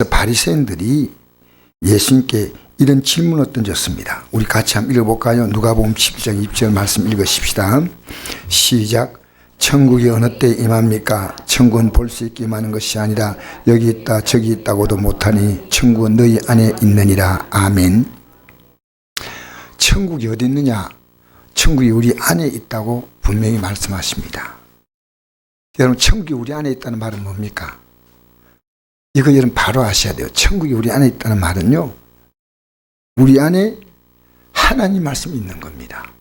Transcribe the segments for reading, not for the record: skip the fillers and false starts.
바리새인들이 예수님께 이런 질문을 던졌습니다. 우리 같이 한번 읽어볼까요? 누가복음 11장 2절 말씀 읽으십시다. 시작. 천국이 어느 때 임합니까? 천국은 볼 수 있게 임하는 것이 아니라 여기 있다 저기 있다고도 못하니 천국은 너희 안에 있느니라. 아멘. 천국이 어디 있느냐? 천국이 우리 안에 있다고 분명히 말씀하십니다. 여러분, 천국이 우리 안에 있다는 말은 뭡니까? 이거 여러분 바로 아셔야 돼요. 천국이 우리 안에 있다는 말은요, 우리 안에 하나님 말씀이 있는 겁니다.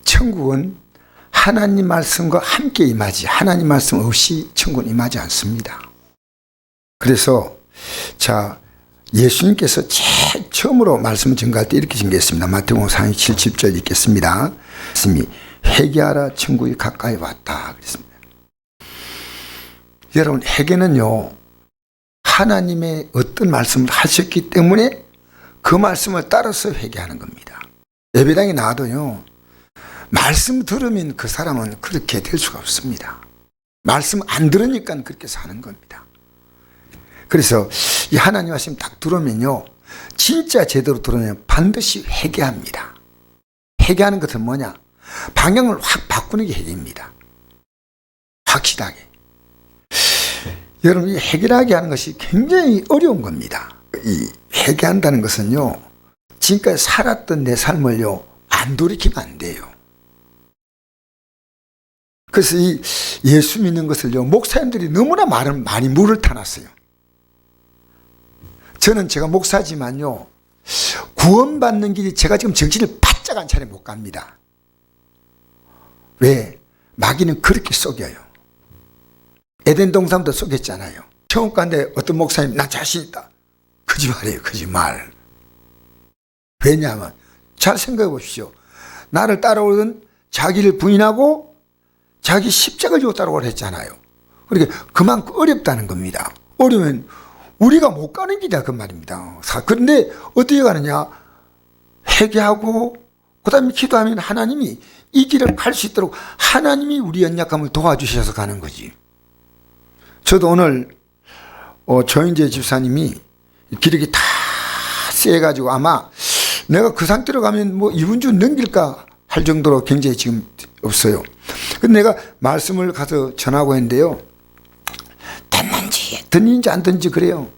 천국은 하나님 말씀과 함께 임하지, 하나님 말씀 없이 천국은 임하지 않습니다. 그래서 자, 예수님께서 제일 처음으로 말씀을 전가할 때 이렇게 전개했습니다. 마태복음 4장 7, 10절 읽겠습니다. 말씀이 회개하라, 천국이 가까이 왔다 그랬습니다. 여러분, 회개는요, 하나님의 어떤 말씀을 하셨기 때문에 그 말씀을 따라서 회개하는 겁니다. 예배당에 나와도요, 말씀 들으면 그 사람은 그렇게 될 수가 없습니다. 말씀 안 들으니까 그렇게 사는 겁니다. 그래서 이 하나님 말씀 딱 들으면요, 진짜 제대로 들으면 반드시 회개합니다. 회개하는 것은 뭐냐? 방향을 확 바꾸는 게 회개입니다. 확실하게. 여러분, 이 회개하게 하는 것이 굉장히 어려운 겁니다. 이 회개한다는 것은요, 지금까지 살았던 내 삶을요, 안 돌이키면 안 돼요. 그래서 이 예수 믿는 것을요, 목사님들이 너무나 많이 물을 타놨어요. 저는 제가 목사지만요, 구원받는 길이 제가 지금 정신을 바짝 안 차려 못 갑니다. 왜? 마귀는 그렇게 속여요. 에덴 동산도 속였잖아요. 처음 갔는데 어떤 목사님, 나 자신 있다. 거짓말이에요, 거짓말. 왜냐하면 잘 생각해 보십시오. 나를 따라오던 자기를 부인하고 자기 십자가를 지고 따라오라 했잖아요. 그러니까 그만큼 어렵다는 겁니다. 어려우면 우리가 못 가는 길이다 그 말입니다. 그런데 어떻게 가느냐? 회개하고 그 다음에 기도하면 하나님이 이 길을 갈 수 있도록 하나님이 우리 연약함을 도와주셔서 가는 거지. 저도 오늘 조인재 집사님이 기력이 다 세가지고 아마 내가 그 상태로 가면 뭐 2분 중 넘길까 할 정도로 굉장히 지금 없어요. 근데 내가 말씀을 가서 전하고 했는데요, 듣는지 안 듣는지 그래요.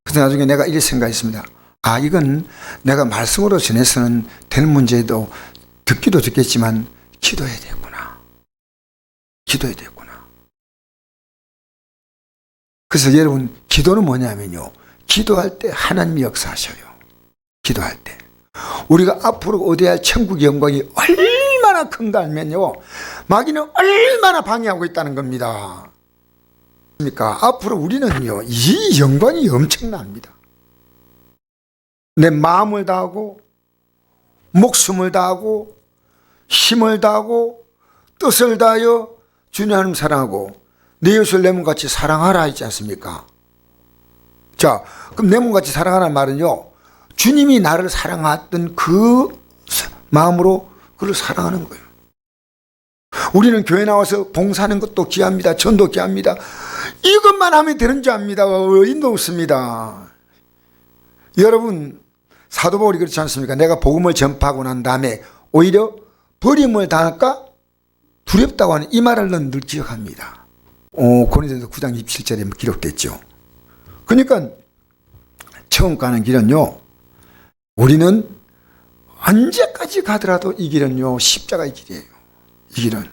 그래서 나중에 내가 이렇게 생각했습니다. 아, 이건 내가 말씀으로 전해서는 될 문제도 듣기도 듣겠지만 기도해야 되구나. 기도해야 되구나. 그래서 여러분, 기도는 뭐냐면요, 기도할 때 하나님이 역사하셔요. 기도할 때 우리가 앞으로 얻어야 할 천국의 영광이 얼마나 큰가 하면요, 마귀는 얼마나 방해하고 있다는 겁니다. 그러니까 앞으로 우리는요, 이 영광이 엄청납니다. 내 마음을 다하고 목숨을 다하고 힘을 다하고 뜻을 다하여 주님 하나님 사랑하고 내 이웃을 내 몸같이 사랑하라 했지 않습니까? 자, 그럼 내 몸같이 사랑하라는 말은요, 주님이 나를 사랑했던 그 마음으로 그를 사랑하는 거예요. 우리는 교회 나와서 봉사하는 것도 귀합니다. 전도 귀합니다. 이것만 하면 되는 줄 압니다. 인도 없습니다. 여러분, 사도 바울이 그렇지 않습니까? 내가 복음을 전파하고 난 다음에 오히려 버림을 당할까 두렵다고 하는 이 말을 늘 기억합니다. 고린도서 9장 27절에 기록됐죠. 그러니까 처음 가는 길은요, 우리는 언제까지 가더라도 이 길은요, 십자가의 길이에요. 이 길은.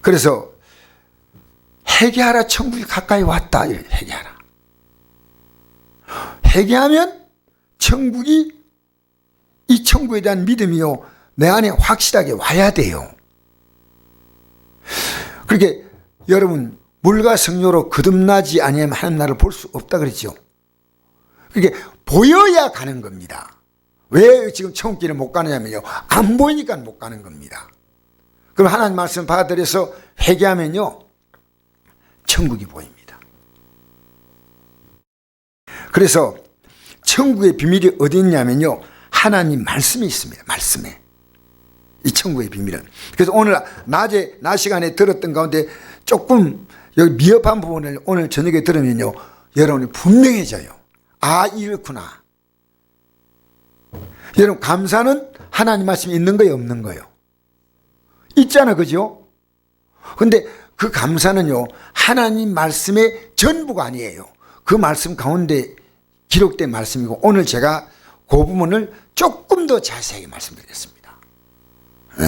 그래서 회개하라, 천국이 가까이 왔다. 회개하라. 회개하면 천국이, 이 천국에 대한 믿음이요, 내 안에 확실하게 와야 돼요. 그렇게 여러분, 물과 성료로 거듭나지 아니하면 하나님 나라를 볼 수 없다 그랬죠. 그게 보여야 가는 겁니다. 왜 지금 천국길을 못 가느냐면요, 안 보이니까 못 가는 겁니다. 그럼 하나님 말씀 받아들여서 회개하면요, 천국이 보입니다. 그래서 천국의 비밀이 어디 있냐면요, 하나님 말씀이 있습니다. 말씀에. 이 천국의 비밀은. 그래서 오늘 낮 시간에 들었던 가운데 조금 여기 미흡한 부분을 오늘 저녁에 들으면요, 여러분이 분명해져요. 아, 이렇구나. 여러분, 감사는 하나님 말씀이 있는 거예요, 없는 거예요? 있잖아, 그죠? 근데 그 감사는요, 하나님 말씀의 전부가 아니에요. 그 말씀 가운데 기록된 말씀이고, 오늘 제가 그 부분을 조금 더 자세하게 말씀드리겠습니다. 네.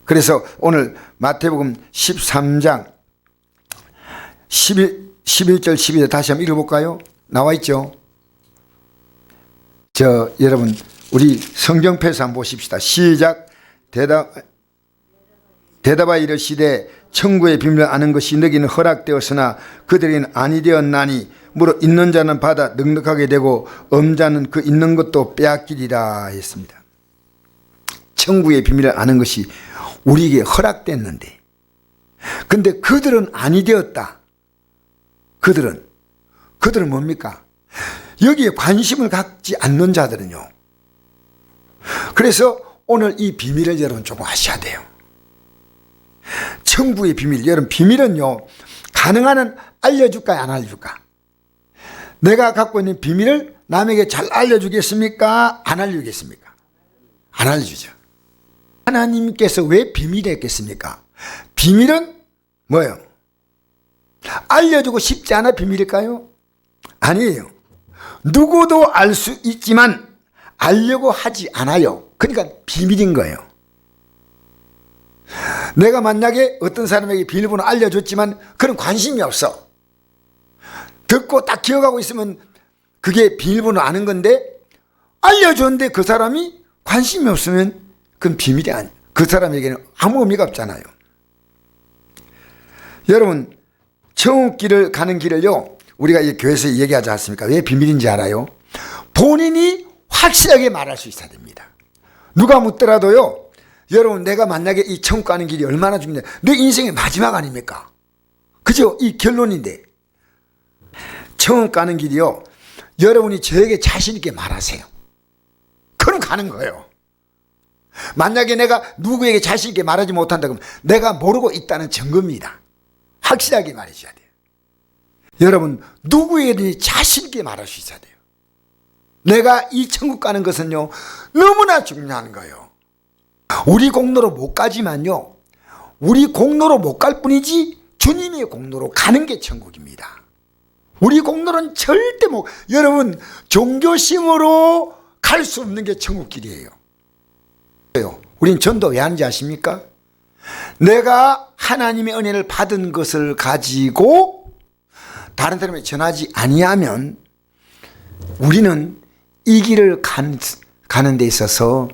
그래서 오늘 마태복음 13장 11절 12절 다시 한번 읽어볼까요? 나와 있죠? 여러분, 우리 성경패에서 한번 보십시다. 시작. 대답하여 이르시되 천국의 비밀을 아는 것이 너희는 허락되었으나 그들에게는 아니 되었나니 무릇 있는 자는 받아 넉넉하게 되고 없는 자는 그 있는 것도 빼앗기리라 했습니다. 천국의 비밀을 아는 것이 우리에게 허락됐는데, 근데 그들은 아니 되었다. 그들은 뭡니까? 여기에 관심을 갖지 않는 자들은요. 그래서 오늘 이 비밀을 여러분 조금 아셔야 돼요. 천국의 비밀, 여러분, 비밀은요, 가능한 한 알려줄까 안 알려줄까? 내가 갖고 있는 비밀을 남에게 잘 알려주겠습니까? 안 알려주겠습니까? 안 알려주죠. 하나님께서 왜 비밀이 했겠습니까? 비밀은 뭐예요? 알려주고 싶지 않아 비밀일까요? 아니에요. 누구도 알 수 있지만 알려고 하지 않아요. 그러니까 비밀인 거예요. 내가 만약에 어떤 사람에게 비밀번호 알려줬지만 그런 관심이 없어. 듣고 딱 기억하고 있으면 그게 비밀번호 아는 건데, 알려줬는데 그 사람이 관심이 없으면 그건 비밀이 아니에요. 그 사람에게는 아무 의미가 없잖아요. 여러분, 천국길을 가는 길을요, 우리가 이 교회에서 얘기하지 않습니까? 왜 비밀인지 알아요? 본인이 확실하게 말할 수 있어야 됩니다. 누가 묻더라도요, 여러분, 내가 만약에 이 천국 가는 길이 얼마나 중요해, 내 인생의 마지막 아닙니까? 그죠? 이 결론인데, 천국 가는 길이요, 여러분이 저에게 자신 있게 말하세요. 그럼 가는 거예요. 만약에 내가 누구에게 자신 있게 말하지 못한다 그러면 내가 모르고 있다는 증거입니다. 확실하게 말해줘야 돼요. 여러분, 누구에게든지 자신 있게 말할 수 있어야 돼요. 내가 이 천국 가는 것은요, 너무나 중요한 거예요. 우리 공로로 못 가지만요, 우리 공로로 못 갈 뿐이지 주님의 공로로 가는 게 천국입니다. 우리 공로는 절대 못, 여러분, 종교심으로 갈 수 없는 게 천국길이에요. 우린 전도 왜 하는지 아십니까? 내가 하나님의 은혜를 받은 것을 가지고 다른 사람에게 전하지 아니하면 우리는 이 길을 가는 데 있어서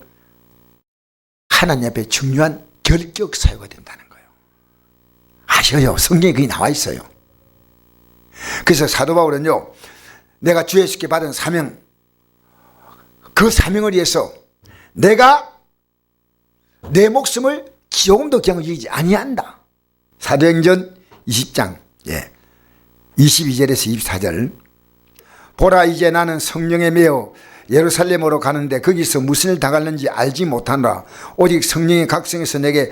하나님 앞에 중요한 결격 사유가 된다는 거예요. 아셔요. 성경에 그게 나와 있어요. 그래서 사도 바울은요, 내가 주 예수께 받은 사명, 그 사명을 위해서 내가 내 목숨을 조금도 그냥 여기지 아니한다. 사도행전 20장 22절에서 24절. 보라, 이제 나는 성령에 매여 예루살렘으로 가는데 거기서 무슨 일 당할는지 알지 못하노라. 오직 성령이 각성해서 내게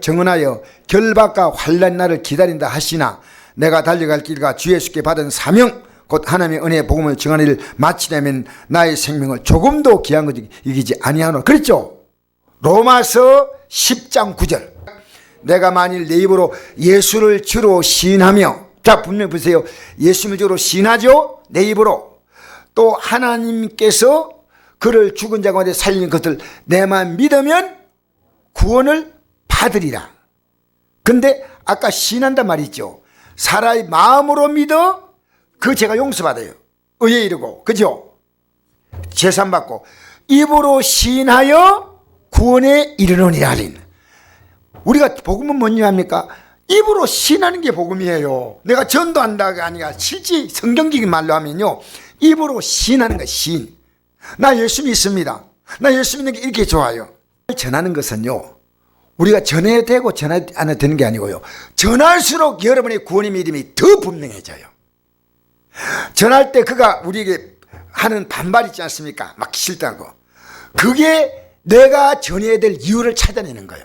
정언하여 결박과 환난 날을 기다린다 하시나 내가 달려갈 길과 주 예수께 받은 사명 곧 하나님의 은혜의 복음을 증하는 일을 마치려면 나의 생명을 조금도 귀한 것 이기지 아니하노라. 그랬죠? 로마서 10장 9절. 내가 만일 내 입으로 예수를 주로 시인하며, 자, 분명히 보세요. 예수를 주로 시인하죠? 내 입으로. 또 하나님께서 그를 죽은 자 가운데 살린 것을 내만 믿으면 구원을 받으리라. 근데 아까 시인한단 말이 있죠. 사람의 마음으로 믿어 그 죄가 용서받아요. 의에 이르고, 그죠? 재산받고. 입으로 시인하여 구원에 이르노니라 하린. 우리가 복음은 뭐냐 합니까? 입으로 시인하는 게 복음이에요. 내가 전도한다가 아니라 실제 성경적인 말로 하면요, 입으로 시인하는 거예요. 시인. 나 예수 믿습니다. 나 예수 믿는 게 이렇게 좋아요. 전하는 것은요, 우리가 전해야 되고 전해야 안 해도 되는 게 아니고요, 전할수록 여러분의 구원의 믿음이 더 분명해져요. 전할 때 그가 우리에게 하는 반발 있지 않습니까? 막 싫다고. 그게 내가 전해야 될 이유를 찾아내는 거예요.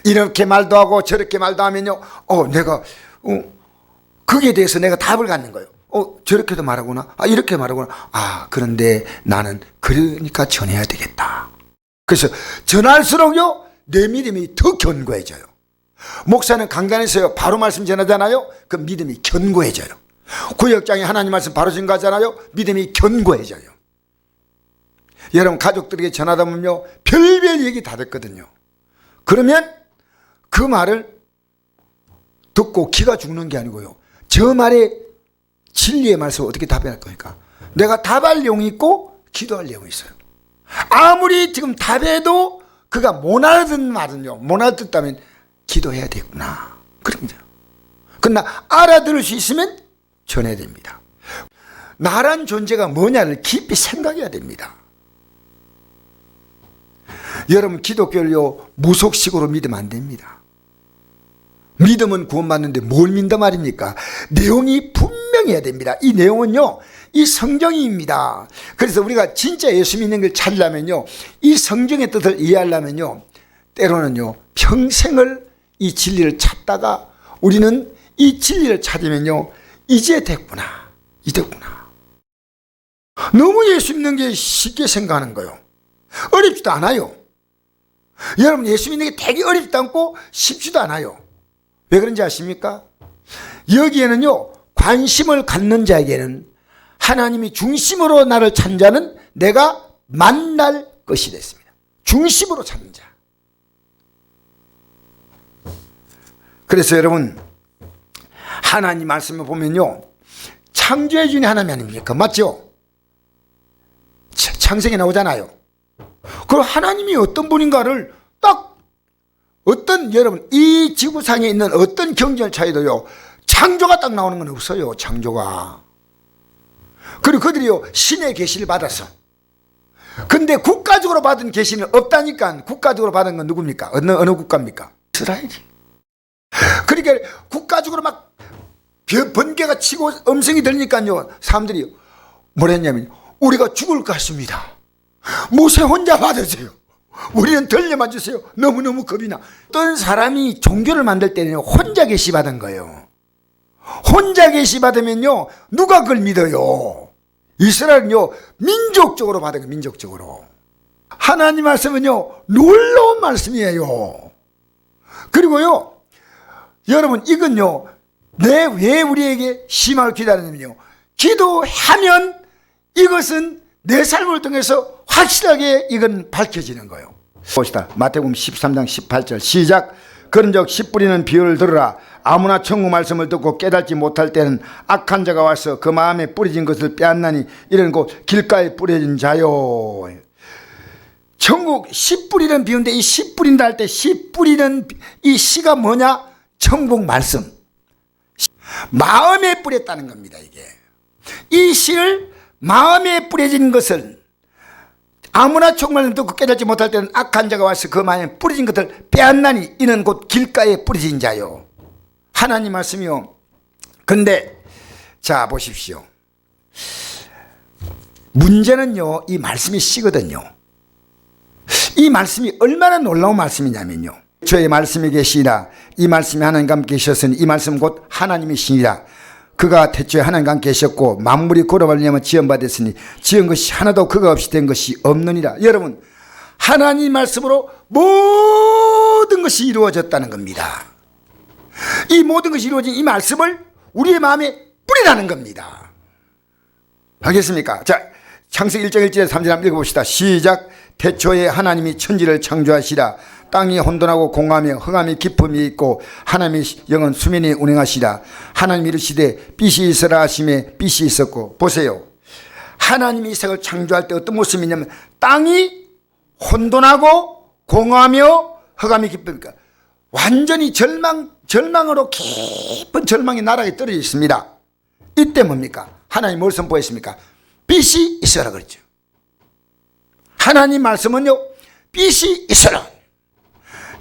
이렇게 말도 하고 저렇게 말도 하면요, 내가 거기에 대해서 내가 답을 갖는 거예요. 저렇게도 말하구나. 이렇게 말하구나. 그런데 나는 그러니까 전해야 되겠다. 그래서 전할수록요, 내 믿음이 더 견고해져요. 목사는 강단에서요, 바로 말씀 전하잖아요. 그 믿음이 견고해져요. 구역장에 하나님 말씀 바로 전가하잖아요. 믿음이 견고해져요. 여러분 가족들에게 전하다 보면요, 별별 얘기 다 듣거든요. 그러면 그 말을 듣고 기가 죽는 게 아니고요, 저 말에 진리의 말씀을 어떻게 답할 거니까 내가 답할 내용이 있고 기도할 내용이 있어요. 아무리 지금 답해도 그가 못 알아듣는 말은요, 못 알아듣다면 기도해야 되구나, 그런 거죠. 그러나 알아들을 수 있으면 전해야 됩니다. 나란 존재가 뭐냐를 깊이 생각해야 됩니다. 여러분 기독교를요, 무속식으로 믿으면 안 됩니다. 믿음은 구원받는데 뭘 믿는단 말입니까? 내용이 분명해야 됩니다. 이 내용은요, 이 성경입니다. 그래서 우리가 진짜 예수 믿는 걸 찾으려면요, 이 성경의 뜻을 이해하려면요, 때로는요, 평생을 이 진리를 찾다가 우리는 이 진리를 찾으면요, 이제 됐구나, 이됐구나. 너무 예수 믿는 게 쉽게 생각하는 거예요. 어렵지도 않아요. 여러분 예수 믿는 게 되게 어렵지도 않고 쉽지도 않아요. 왜 그런지 아십니까? 여기에는요, 관심을 갖는 자에게는 하나님이 중심으로 나를 찾는 자는 내가 만날 것이 됐습니다. 중심으로 찾는 자. 그래서 여러분 하나님 말씀을 보면요, 창조해 주는 하나님 아닙니까? 맞죠? 창세기 나오잖아요. 그럼 하나님이 어떤 분인가를 딱 어떤, 여러분 이 지구상에 있는 어떤 경제를 차이도요, 창조가 딱 나오는 건 없어요. 창조가. 그리고 그들이요, 신의 계시를 받았어. 근데 국가적으로 받은 계시는 없다니까. 국가적으로 받은 건 누굽니까? 어느 국가입니까? 이스라엘이. 그러니까 국가적으로 막 번개가 치고 음성이 들리니까요, 사람들이 뭐라 했냐면, 우리가 죽을 것 같습니다. 모세 혼자 받으세요. 우리는 들려만 주세요. 너무너무 겁이 나. 어떤 사람이 종교를 만들 때는 혼자 계시 받은 거예요. 혼자 계시 받으면요, 누가 그걸 믿어요? 이스라엘은요, 민족적으로 받은 거예요. 민족적으로. 하나님 말씀은요, 놀라운 말씀이에요. 그리고요, 여러분 이건요, 왜 우리에게 희망을 기다리냐면요, 기도하면 이것은 내 삶을 통해서 확실하게 이건 밝혀지는 거예요. 봅시다. 마태복음 13장 18절 시작. 그런즉 씨 뿌리는 비유를 들으라. 아무나 천국 말씀을 듣고 깨닫지 못할 때는 악한 자가 와서 그 마음에 뿌려진 것을 빼앗나니 이런 곧 길가에 뿌려진 자요. 천국 씨 뿌리는 비유인데, 이 씨 뿌린다 할 때 씨 뿌리는 이 씨가 뭐냐? 천국 말씀. 마음에 뿌렸다는 겁니다. 이게 이 씨를 마음에 뿌려진 것을 아무나 정말 듣고 깨닫지 못할 때는 악한 자가 와서 그 마음에 뿌려진 것을 빼앗나니 이는 곧 길가에 뿌려진 자요. 하나님 말씀이요. 근데 자 보십시오. 문제는요, 이 말씀이 씨거든요. 이 말씀이 얼마나 놀라운 말씀이냐면요, 저의 말씀이 계시니라. 이 말씀이 하나님과 함께 계셨으니 이 말씀 곧 하나님이시니라. 그가 태초에 하나님과 함께 계셨고 만물이 그로 말미암아 지음받았으니 지은 것이 하나도 그가 없이 된 것이 없느니라. 여러분 하나님 말씀으로 모든 것이 이루어졌다는 겁니다. 이 모든 것이 이루어진 이 말씀을 우리의 마음에 뿌리라는 겁니다. 알겠습니까? 자, 창세기 1장 1절에 3절 한번 읽어봅시다. 시작. 태초에 하나님이 천지를 창조하시라. 땅이 혼돈하고 공허하며 흑암이 깊음이 있고 하나님의 영은 수면에 운행하시라. 하나님이 이르시되 빛이 있으라 하심에 빛이 있었고. 보세요, 하나님이 이 세상을 창조할 때 어떤 모습이냐면 땅이 혼돈하고 공허하며 흑암이 깊으니까 완전히 절망으로 깊은 절망의 나락에 떨어져 있습니다. 이때 뭡니까? 하나님 뭘 선포했습니까? 빛이 있어라 그랬죠. 하나님 말씀은요, 빛이 있어라.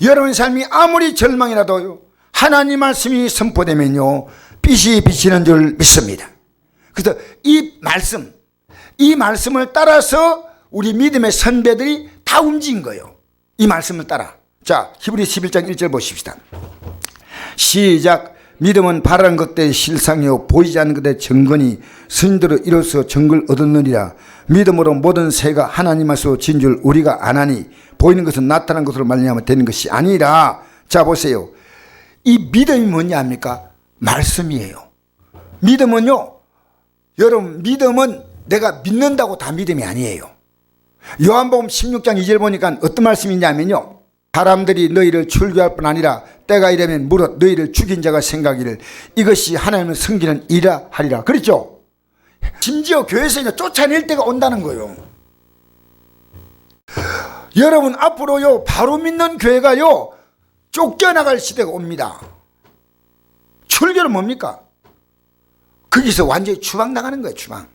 여러분 삶이 아무리 절망이라도 하나님 말씀이 선포되면요, 빛이 비치는 줄 믿습니다. 그래서 이 말씀을 따라서 우리 믿음의 선배들이 다 움직인 거예요. 이 말씀을 따라. 자, 히브리 11장 1절 보십시다. 시작. 믿음은 바라는 것들의 실상이요 보이지 않는 것의 증거니 스님들은 이로써 증거를 얻었느니라. 믿음으로 모든 세가 하나님 앞으로 진 줄 우리가 아나니 보이는 것은 나타난 것으로 말미암아 되는 것이 아니라. 자 보세요. 이 믿음이 뭐냐 합니까? 말씀이에요. 믿음은요, 여러분, 믿음은 내가 믿는다고 다 믿음이 아니에요. 요한복음 16장 2절 보니까 어떤 말씀이냐면요, 사람들이 너희를 출교할 뿐 아니라 때가 이르면 무릇 너희를 죽인 자가 생각이를 이것이 하나님을 섬기는 일이라 하리라. 그렇죠? 심지어 교회에서 이제 쫓아낼 때가 온다는 거예요. 여러분, 앞으로요 바로 믿는 교회가요 쫓겨나갈 시대가 옵니다. 출교는 뭡니까? 거기서 완전히 추방당하는 거예요. 추방.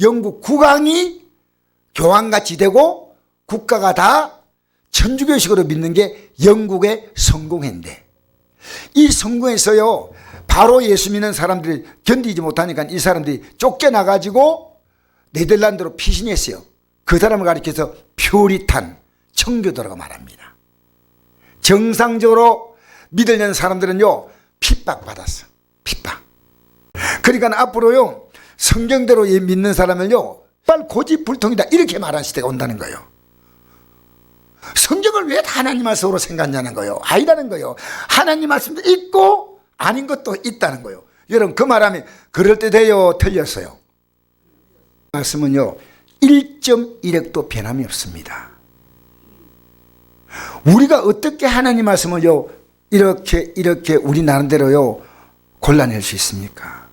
영국 국왕이 교황같이 되고 국가가 다 천주교식으로 믿는 게 영국의 성공회인데, 이 성공에서요 바로 예수 믿는 사람들이 견디지 못하니까 이 사람들이 쫓겨나가지고 네덜란드로 피신했어요. 그 사람을 가리켜서 퓨리탄 청교도라고 말합니다. 정상적으로 믿으려는 사람들은요 핍박받았어. 핍박. 그러니까 앞으로요 성경대로 믿는 사람을요 빨리 고집불통이다 이렇게 말하는 시대가 온다는 거예요. 성경을 왜 하나님 말씀으로 생각하냐는 거예요. 아니라는 거예요. 하나님 말씀도 있고 아닌 것도 있다는 거예요. 여러분, 그 말하면 그럴 때 돼요, 틀렸어요? 말씀은요 1.1핵도 변함이 없습니다. 우리가 어떻게 하나님 말씀을요 이렇게 우리 나름대로요 골라낼 수 있습니까?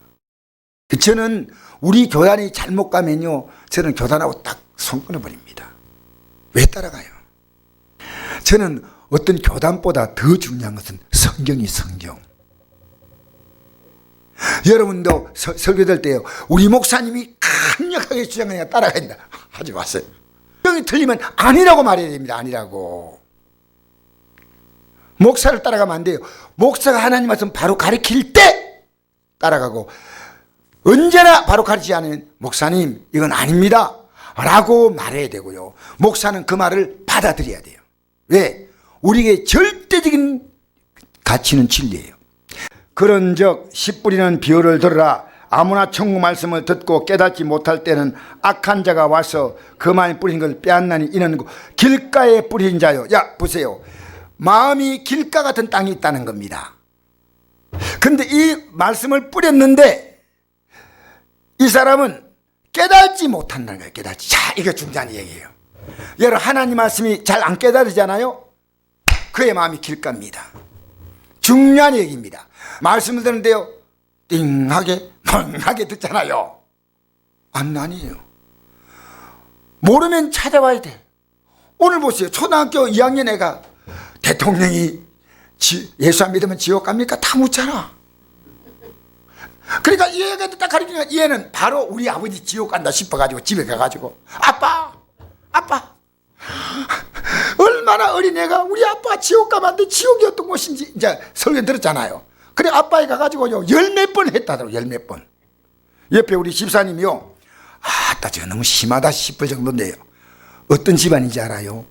저는 우리 교단이 잘못 가면요 저는 교단하고 딱 손 끊어버립니다. 왜 따라가요? 저는 어떤 교단보다 더 중요한 것은 성경이 성경. 여러분도 설교될 때요 우리 목사님이 강력하게 주장하니까 따라가야 된다 하지 마세요. 성경이 틀리면 아니라고 말해야 됩니다. 아니라고. 목사를 따라가면 안 돼요. 목사가 하나님 말씀 바로 가르칠 때 따라가고, 언제나 바로 가르치지 않으면 목사님 이건 아닙니다 라고 말해야 되고요. 목사는 그 말을 받아들여야 돼요. 왜? 우리에게 절대적인 가치는 진리예요. 그런즉 씨 뿌리는 비유를 들으라. 아무나 천국 말씀을 듣고 깨닫지 못할 때는 악한 자가 와서 그만이 뿌린 걸 빼앗나니 이는 길가에 뿌린 자요. 야 보세요. 마음이 길가 같은 땅이 있다는 겁니다. 근데 이 말씀을 뿌렸는데 이 사람은 깨닫지 못한다는 거예요. 깨닫지. 자, 이게 중요한 얘기예요. 여러분, 하나님 말씀이 잘 안 깨달으잖아요. 그의 마음이 길가입니다. 중요한 얘기입니다. 말씀을 듣는데요 띵하게 멍하게 듣잖아요. 아니에요. 모르면 찾아와야 돼. 오늘 보세요. 초등학교 2학년 애가 대통령이 예수 안 믿으면 지옥 갑니까? 다 묻잖아. 그러니까 이 애가 딱 가르치니까 얘는 바로 우리 아버지 지옥 간다 싶어가지고 집에 가가지고 아빠 얼마나 어린애가 우리 아빠 지옥 가면 안 돼. 지옥이 어떤 곳인지 이제 설교 들었잖아요. 그래 아빠에 가가지고요 열 몇 번 했다더라고. 열 몇 번. 옆에 우리 집사님이요 아따 저 너무 심하다 싶을 정도인데요 어떤 집안인지 알아요?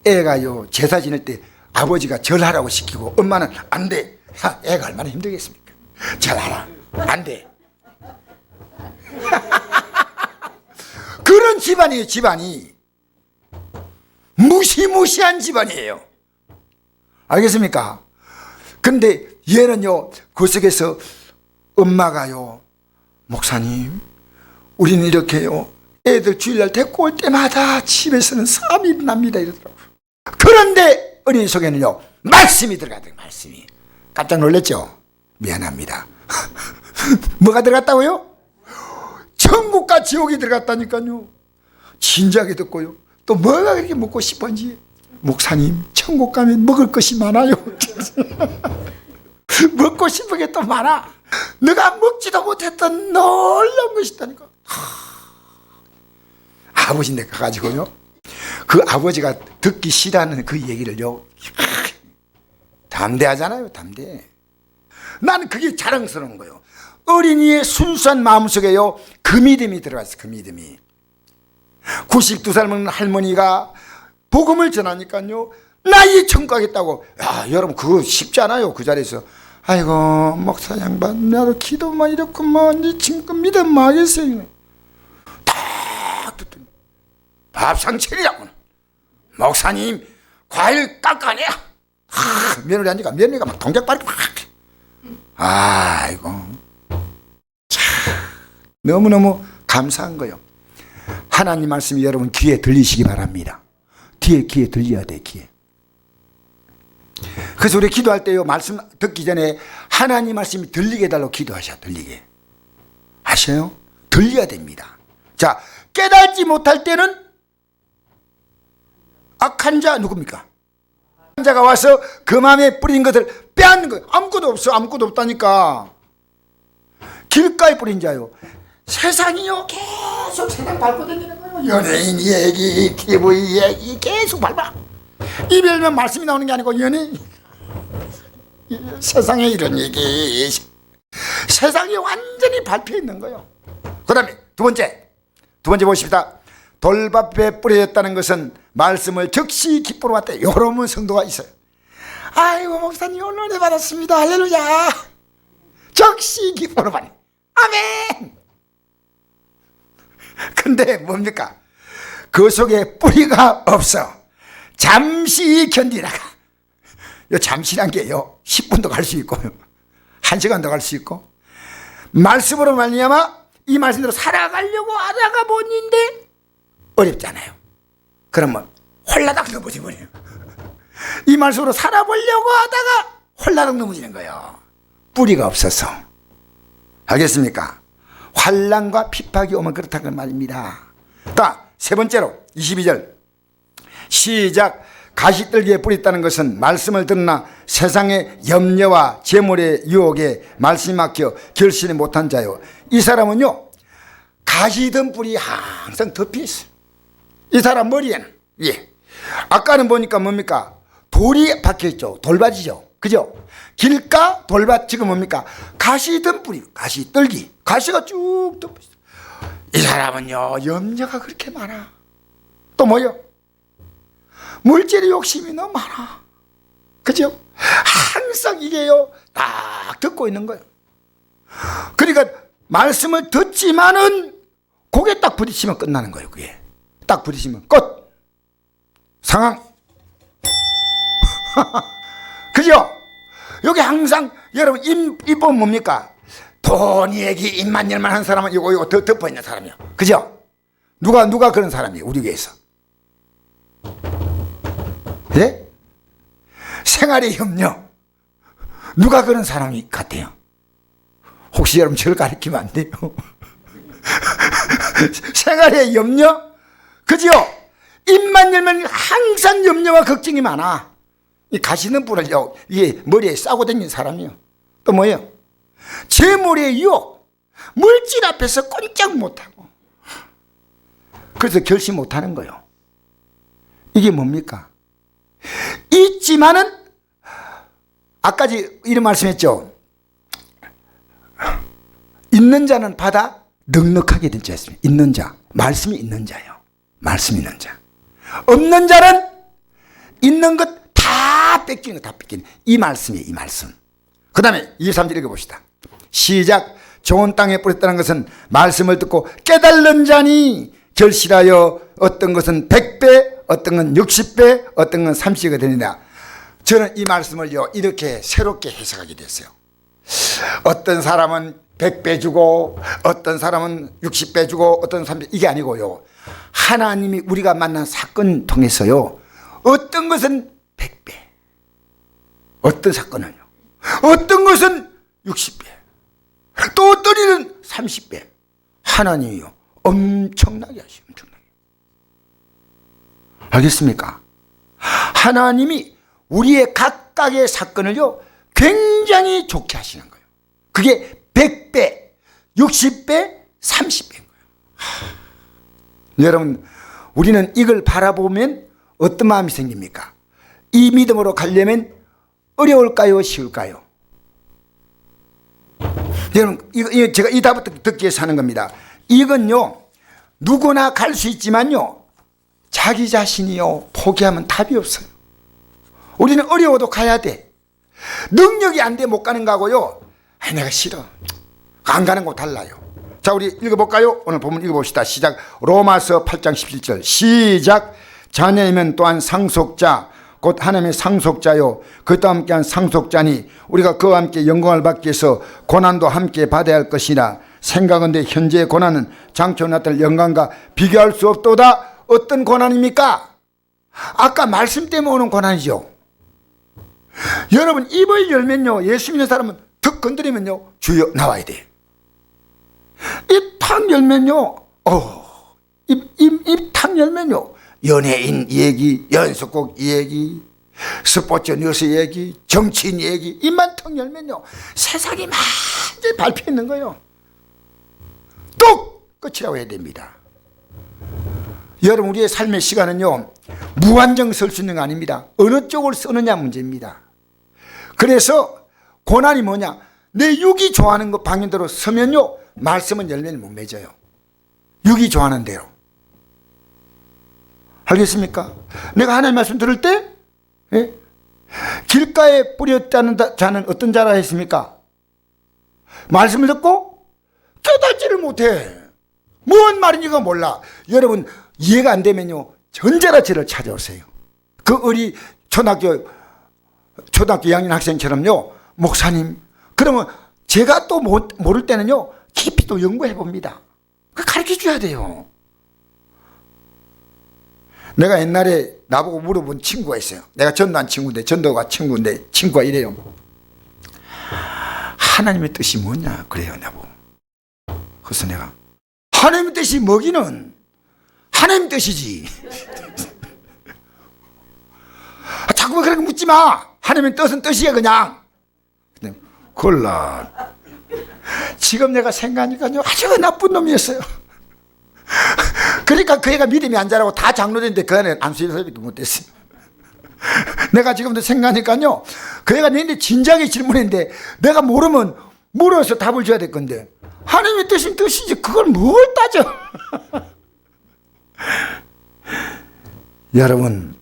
애가요 제사 지낼 때 아버지가 절하라고 시키고 엄마는 안 돼. 애가 얼마나 힘들겠습니까? 절하라. 안 돼. 그런 집안이에요. 집안이 무시무시한 집안이에요. 알겠습니까? 근데 얘는요 그 속에서 엄마가요 목사님 우리는 이렇게요 애들 주일날 데리고 올 때마다 집에서는 싸움이 일어납니다 이러더라고요. 그런데 어린이 속에는요 말씀이 들어가더라고요. 말씀이. 깜짝 놀랐죠? 미안합니다. 뭐가 들어갔다고요? 천국과 지옥이 들어갔다니까요. 진지하게 듣고요. 또 뭐가 그렇게 먹고 싶은지. 목사님 천국 가면 먹을 것이 많아요. 먹고 싶은 게 또 많아. 너가 먹지도 못했던 놀라운 것이 있다니까. 아버지인데 가가지고요 그 아버지가 듣기 싫어하는 그 얘기를요 담대하잖아요. 담대. 나는 그게 자랑스러운 거예요. 어린이의 순수한 마음속에요 그 믿음이 들어갔어요. 그 믿음이. 92살 먹는 할머니가 복음을 전하니까요 나이 천국 가겠다고. 야 여러분 그거 쉽지 않아요. 그 자리에서 아이고 목사 양반 나도 기도만 이렇구만 네 지금 믿음 망했어요. 딱 듣더니 밥상 차리라고는 목사님 과일 깎아내야. 며느리 앉으니까 며느리가 막 동작 빠르게 막. 아이고 참 너무너무 감사한 거요. 하나님 말씀이 여러분 귀에 들리시기 바랍니다. 귀에 들려야 돼. 귀에. 그래서 우리 기도할 때요 말씀 듣기 전에 하나님 말씀이 들리게 해달라고 기도하셔. 들리게 아셔요? 들려야 됩니다. 자, 깨닫지 못할 때는 악한 자 누굽니까? 악한 자가 와서 그 마음에 뿌린 것을 빼앗는 거예요. 아무것도 없어. 아무것도 없다니까. 길가에 뿌린 자요 세상이요 계속 세상 밟고 다니는 거예요. 연예인 얘기, TV 얘기 계속 밟아. 입 열면 말씀이 나오는 게 아니고 연예인 세상에 이런 얘기 세상이 완전히 밟혀 있는 거예요. 그 다음에 두 번째 보십시다. 돌밭에 뿌려졌다는 것은 말씀을 즉시 기뻐로 왔대. 요런 성도가 있어요. 아이고 목사님 오늘 은혜 받았습니다. 할렐루야. 즉시 기뻐로 받네. 아멘. 근데 뭡니까? 그 속에 뿌리가 없어. 잠시 견디다가 요 잠시란 게요 10분도 갈 수 있고 1시간도 갈 수 있고 말씀으로 말미암아 이 말씀대로 살아가려고 하다가 보는데 어렵잖아요. 그러면 홀라닥 넘어지버려요. 이 말씀으로 살아보려고 하다가 홀라닥 넘어지는 거예요. 뿌리가 없어서. 알겠습니까? 환난과 핍박이 오면 그렇다는 말입니다. 세 번째로 22절 시작. 가시떨기에 뿌리 있다는 것은 말씀을 듣나 세상의 염려와 재물의 유혹에 말씀이 막혀 결실이 못한 자요. 이 사람은요 가시든 뿔이 항상 덮여 있어요. 이 사람 머리에는 아까는 보니까 뭡니까? 돌이 박혀있죠. 돌밭이죠. 그죠? 길가 돌밭 지금 뭡니까? 가시든 뿔이 가시떨기 가시가 쭉 덮여 있어요. 이 사람은요 염려가 그렇게 많아. 또 뭐요? 물질의 욕심이 너무 많아. 그죠? 항상 이게요 딱 듣고 있는 거예요. 그러니까 말씀을 듣지만은 고개 딱 부딪히면 끝나는 거예요. 그게 딱 부딪히면 끝. 상황. 그죠? 여기 항상 여러분 입은 뭡니까? 돈 얘기 입만 열만 한 사람은 이거 덮어 있는 사람이요. 그죠? 누가 그런 사람이에요 우리 교회에서? 예? 생활의 염려 누가 그런 사람이 같아요? 혹시 여러분 저를 가리키면 안 돼요? 생활의 염려? 그죠? 입만 열면 항상 염려와 걱정이 많아. 이 가시는 뿔을 머리에 싸고 다니는 사람이요. 또 뭐예요? 재물의 유혹 물질 앞에서 꼼짝 못하고 그래서 결심 못하는 거예요. 이게 뭡니까? 있지만은 아까 이런 말씀했죠. 있는 자는 받아 넉넉하게 된 자였습니다. 있는 자 말씀이 있는 자예요. 말씀이 있는 자. 없는 자는 있는 것 다 뺏기는 거 다 뺏기는 이 말씀이에요. 이 말씀. 그 다음에 23절 읽어봅시다. 시작. 좋은 땅에 뿌렸다는 것은 말씀을 듣고 깨달는 자니 결실하여 어떤 것은 100배 어떤 건 60배 어떤 건 30배가 되느냐. 저는 이 말씀을요 이렇게 새롭게 해석하게 됐어요. 어떤 사람은 100배 주고 어떤 사람은 60배 주고 어떤 30배 이게 아니고요. 하나님이 우리가 만난 사건 통해서요 어떤 것은 100배 어떤 사건은요 어떤 것은 60배 또 어떤 일은 30배 하나님이요 엄청나게 하시오. 엄청나게. 알겠습니까? 하나님이 우리의 각각의 사건을요 굉장히 좋게 하시는 거예요. 그게 100배 60배 30배인 거예요. 여러분 우리는 이걸 바라보면 어떤 마음이 생깁니까? 이 믿음으로 가려면 어려울까요? 쉬울까요? 여러분 이거 제가 이 답부터 듣기 위해서 하는 겁니다. 이건요 누구나 갈 수 있지만요 자기 자신이요 포기하면 답이 없어요. 우리는 어려워도 가야 돼. 능력이 안 돼 못 가는 거고요. 아니 내가 싫어. 안 가는 거 달라요. 자, 우리 읽어볼까요? 오늘 본문 읽어봅시다. 시작. 로마서 8장 17절 시작. 자녀이면 또한 상속자 곧 하나님의 상속자요 그와 함께한 상속자니 우리가 그와 함께 영광을 받기 위해서 고난도 함께 받아야 할 것이라. 생각은데 현재의 고난은 장차 나타날 영광과 비교할 수 없도다. 어떤 고난입니까? 아까 말씀 때문에 오는 고난이죠. 여러분 입을 열면요, 예수 믿는 사람은 턱 건드리면요, 주여 나와야 돼. 입 탁 열면요, 입 탁 열면요, 연예인 얘기, 연속곡 얘기, 스포츠 뉴스 얘기, 정치인 얘기, 입만 턱 열면요 세상이 많이 밟혀 있는 거예요. 뚝 끝이라고 해야 됩니다. 여러분 우리의 삶의 시간은요 무한정 설 수 있는 거 아닙니다. 어느 쪽을 쓰느냐 문제입니다. 그래서 고난이 뭐냐, 내 육이 좋아하는 것 방향대로 서면요 말씀은 열매를 못 맺어요. 육이 좋아하는 대로. 알겠습니까? 내가 하나님 말씀 들을 때, 예? 길가에 뿌렸다는 자는 어떤 자라 했습니까? 말씀을 듣고 깨닫지를 못해. 뭔 말인지가 몰라. 여러분 이해가 안 되면요 전자라치를 찾아오세요. 그 우리 초등학교 2학년 학생처럼요, 목사님, 그러면 제가 또 모를 때는요 깊이 또 연구해 봅니다. 가르쳐 줘야 돼요. 내가 옛날에 나보고 물어본 친구가 있어요. 내가 전도한 친구인데, 전도가 친구인데, 친구가 이래요. 하나님의 뜻이 뭐냐 그래요 나보고. 그래서 내가 하나님의 뜻이 뭐기는 하나님 뜻이지. 자꾸만 그렇게 묻지 마. 하나님의 뜻은 뜻이야 그냥. 골라. 지금 내가 생각하니까요 아주 나쁜 놈이었어요. 그러니까 그 애가 믿음이 안 자라고 다 장로됐는데 그 안에 안수일서비도 못했어요. 내가 지금도 생각하니까요 그 애가 내한테 진지하게 질문했는데 내가 모르면 물어서 답을 줘야 될 건데, 하나님의 뜻은 뜻이지 그걸 뭘 따져. 여러분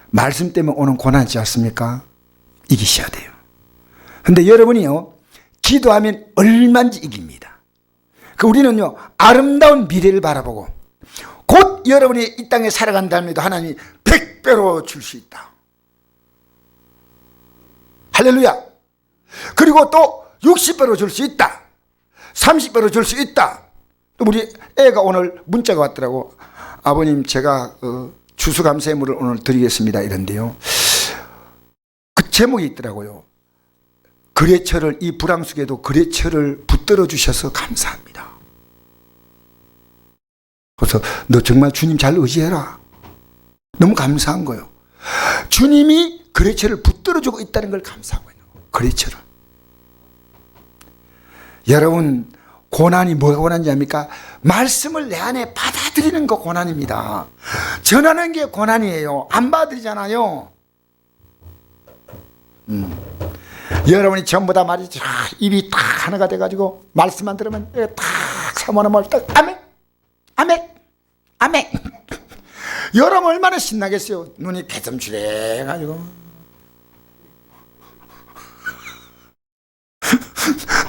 말씀 때문에 오는 고난 있지 않습니까? 이기셔야 돼요. 근데 여러분이요 기도하면 얼마든지 이깁니다. 우리는요 아름다운 미래를 바라보고 곧 여러분이 이 땅에 살아간다면 하나님이 100배로 줄 수 있다. 할렐루야. 그리고 또 60배로 줄 수 있다. 30배로 줄 수 있다. 또 우리 애가 오늘 문자가 왔더라고. 아버님 제가 추수감사물을 오늘 드리겠습니다 이런데요, 그 제목이 있더라고요. 거래처를, 이 불황 속에도 거래처를 붙들어 주셔서 감사합니다. 그래서 너 정말 주님 잘 의지해라. 너무 감사한 거예요. 주님이 거래처를 붙들어 주고 있다는 걸 감사하고 있는 거예요. 거래처를. 여러분 고난이 뭐가 고난인지 압니까? 말씀을 내 안에 받아들이는 거 고난입니다. 전하는 게 고난이에요. 안 받아들이잖아요. 여러분이 전부 다 말이죠. 입이 딱 하나가 돼가지고 말씀만 들으면 딱 사모하는 말 딱 아멘, 아멘, 아멘. 여러분 얼마나 신나겠어요. 눈이 개점출해가지고.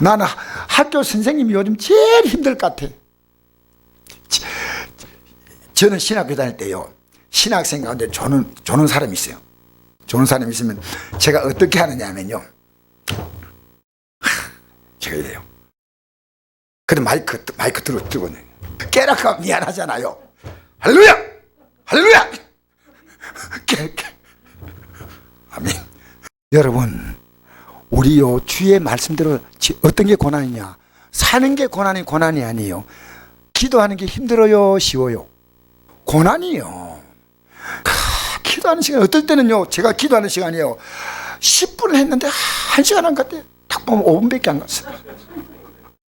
나는 학교 선생님이 요즘 제일 힘들 것 같아. 저는 신학교 다닐 때요 신학생 가운데 조는 사람이 있어요. 조는 사람이 있으면 제가 어떻게 하느냐 하면요, 제가 이래요. 근데 마이크 들고 깨라카 미안하잖아요. 할렐루야, 할렐루야. 아멘. 여러분 우리요 주의 말씀대로 어떤 게 고난이냐, 사는 게 고난이 아니에요. 기도하는 게 힘들어요 쉬워요? 고난이요. 기도하는 시간, 어떨 때는요 제가 기도하는 시간이에요 10분을 했는데 1시간 안 갔대요. 딱 보면 5분밖에 안 갔어요.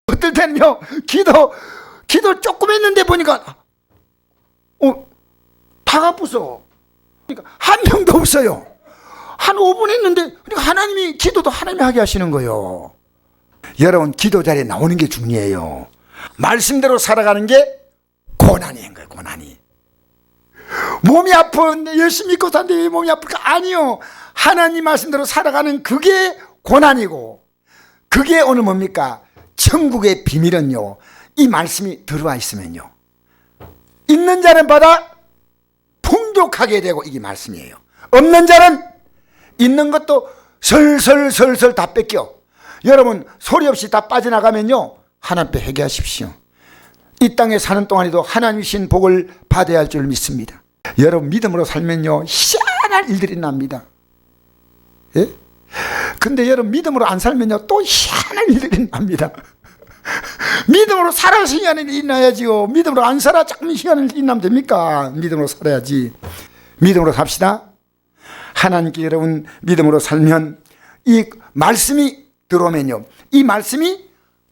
어떨 때는요 기도 조금 했는데 보니까 다가 부서. 그러니까 한 명도 없어요. 한 5분 했는데, 그러니까 하나님이 기도도 하나님이 하게 하시는 거예요. 여러분 기도 자리에 나오는 게 중요해요. 말씀대로 살아가는 게 고난인 거예요. 고난이. 몸이 아픈데 열심히 믿고 사는데 왜 몸이 아플까? 아니요, 하나님 말씀대로 살아가는 그게 고난이고, 그게 오늘 뭡니까? 천국의 비밀은요, 이 말씀이 들어와 있으면요, 있는 자는 받아 풍족하게 되고, 이게 말씀이에요. 없는 자는 있는 것도 설설설설 다 뺏겨. 여러분, 소리 없이 다 빠져나가면요, 하나님께 회개하십시오. 이 땅에 사는 동안에도 하나님 신 복을 받아야 할 줄 믿습니다. 여러분, 믿음으로 살면요, 희한한 일들이 납니다. 예? 근데 여러분, 믿음으로 안 살면요, 또 희한한 일들이 납니다. 믿음으로 살아서 희한한 일이 나야지요. 믿음으로 안 살아 자꾸 희한한 일이 나면 됩니까? 믿음으로 살아야지. 믿음으로 삽시다. 하나님께 여러분 믿음으로 살면, 이 말씀이 들어오면요, 이 말씀이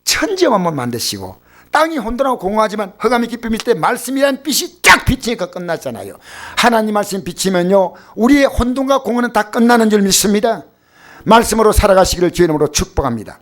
천지와 만물 만드시고, 땅이 혼돈하고 공허하지만 흑암이 깊음일 때 말씀이란 빛이 쫙 비치니까 끝났잖아요. 하나님 말씀 비치면요, 우리의 혼돈과 공허는 다 끝나는 줄 믿습니다. 말씀으로 살아가시기를 주의 이름으로 축복합니다.